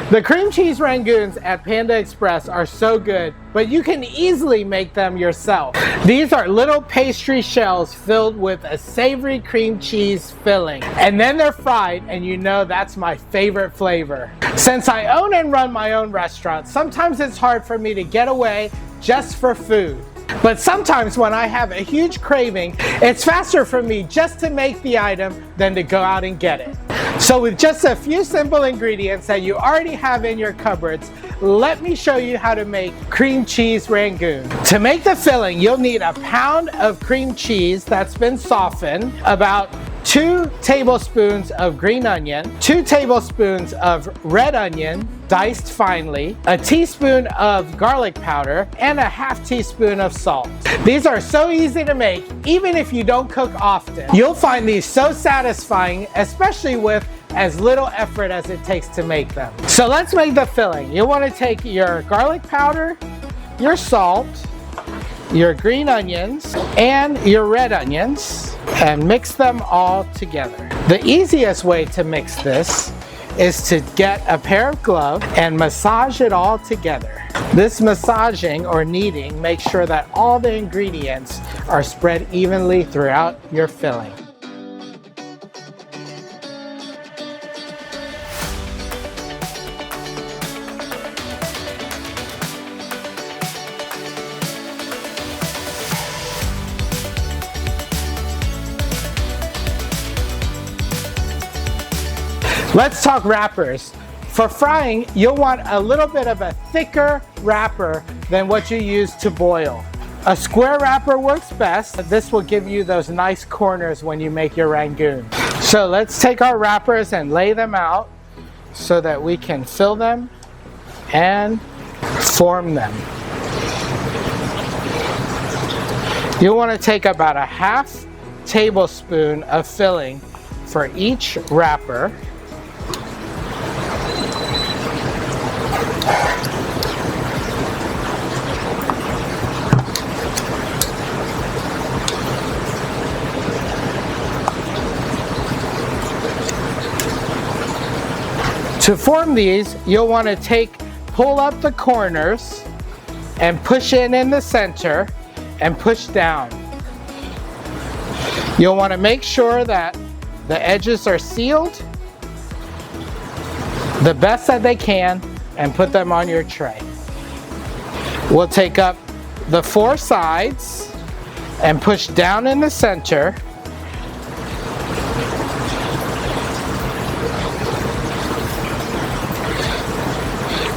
The cream cheese Rangoons at Panda Express are so good, but you can easily make them yourself. These are little pastry shells filled with a savory cream cheese filling, and then they're fried, and you know that's my favorite flavor. Since I own and run my own restaurant, sometimes it's hard for me to get away just for food. But sometimes when I have a huge craving, it's faster for me just to make the item than to go out and get it. So with just a few simple ingredients that you already have in your cupboards, let me show you how to make cream cheese Rangoon. To make the filling, you'll need a pound of cream cheese that's been softened, about 2 tablespoons of green onion, 2 tablespoons of red onion, diced finely, a teaspoon of garlic powder, and a half teaspoon of salt. These are so easy to make, even if you don't cook often. You'll find these so satisfying, especially with as little effort as it takes to make them. So let's make the filling. You'll want to take your garlic powder, your salt, your green onions, and your red onions, and mix them all together. The easiest way to mix this is to get a pair of gloves and massage it all together. This massaging or kneading makes sure that all the ingredients are spread evenly throughout your filling. Let's talk wrappers. For frying, you'll want a little bit of a thicker wrapper than what you use to boil. A square wrapper works best. This will give you those nice corners when you make your Rangoon. So let's take our wrappers and lay them out so that we can fill them and form them. You'll want to take about a half tablespoon of filling for each wrapper. To form these, you'll want to pull up the corners and push in the center and push down. You'll want to make sure that the edges are sealed the best that they can and put them on your tray. We'll take up the 4 sides and push down in the center.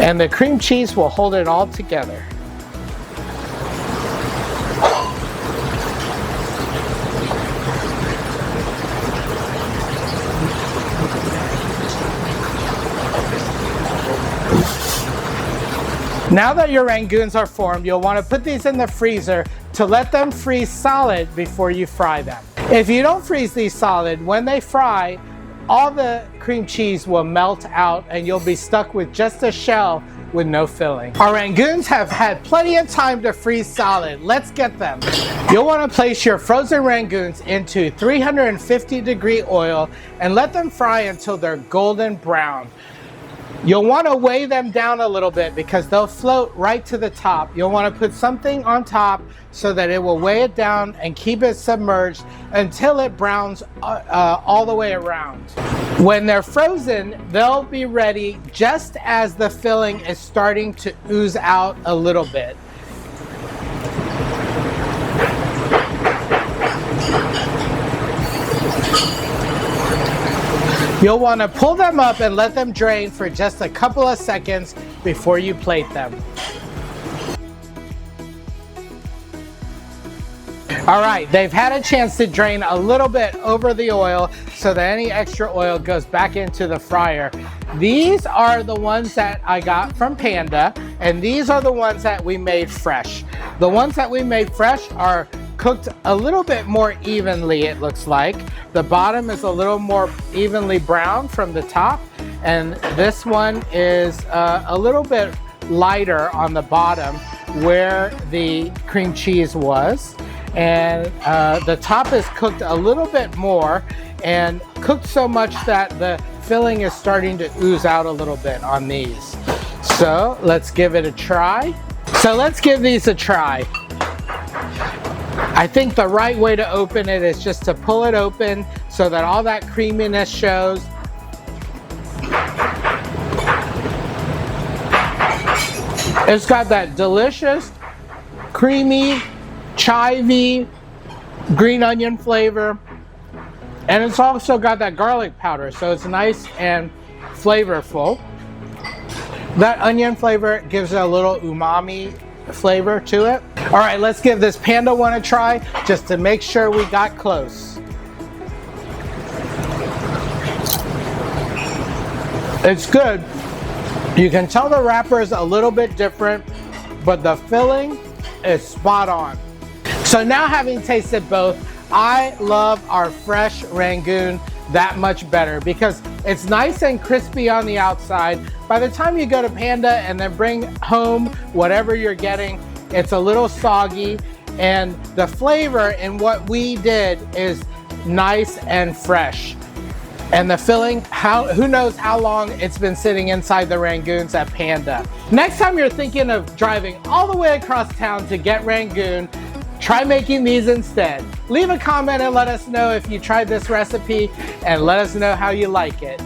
And the cream cheese will hold it all together. Now that your Rangoons are formed, you'll want to put these in the freezer to let them freeze solid before you fry them. If you don't freeze these solid, when they fry, all the cream cheese will melt out and you'll be stuck with just a shell with no filling. Our Rangoons have had plenty of time to freeze solid. Let's get them. You'll want to place your frozen Rangoons into 350-degree oil and let them fry until they're golden brown. You'll want to weigh them down a little bit because they'll float right to the top. You'll want to put something on top so that it will weigh it down and keep it submerged until it browns all the way around. When they're frozen, they'll be ready just as the filling is starting to ooze out a little bit. You'll want to pull them up and let them drain for just a couple of seconds before you plate them. All right, they've had a chance to drain a little bit over the oil so that any extra oil goes back into the fryer. These are the ones that I got from Panda, and these are the ones that we made fresh. The ones that we made fresh are cooked a little bit more evenly, it looks like. The bottom is a little more evenly brown from the top, and this one is a little bit lighter on the bottom where the cream cheese was. And the top is cooked a little bit more and cooked so much that the filling is starting to ooze out a little bit on these. So let's give it a try. So let's give these a try. I think the right way to open it is just to pull it open so that all that creaminess shows. It's got that delicious, creamy, chivy, green onion flavor. And it's also got that garlic powder, so it's nice and flavorful. That onion flavor gives it a little umami flavor to it. All right, let's give this Panda one a try just to make sure we got close. It's good. You can tell the wrapper is a little bit different, but the filling is spot on. So now, having tasted both, I love our fresh Rangoon that much better because it's nice and crispy on the outside. By the time you go to Panda and then bring home whatever you're getting, it's a little soggy, and the flavor in what we did is nice and fresh. And the filling, who knows how long it's been sitting inside the Rangoons at Panda. Next time you're thinking of driving all the way across town to get Rangoon, try making these instead. Leave a comment and let us know if you tried this recipe, and let us know how you like it.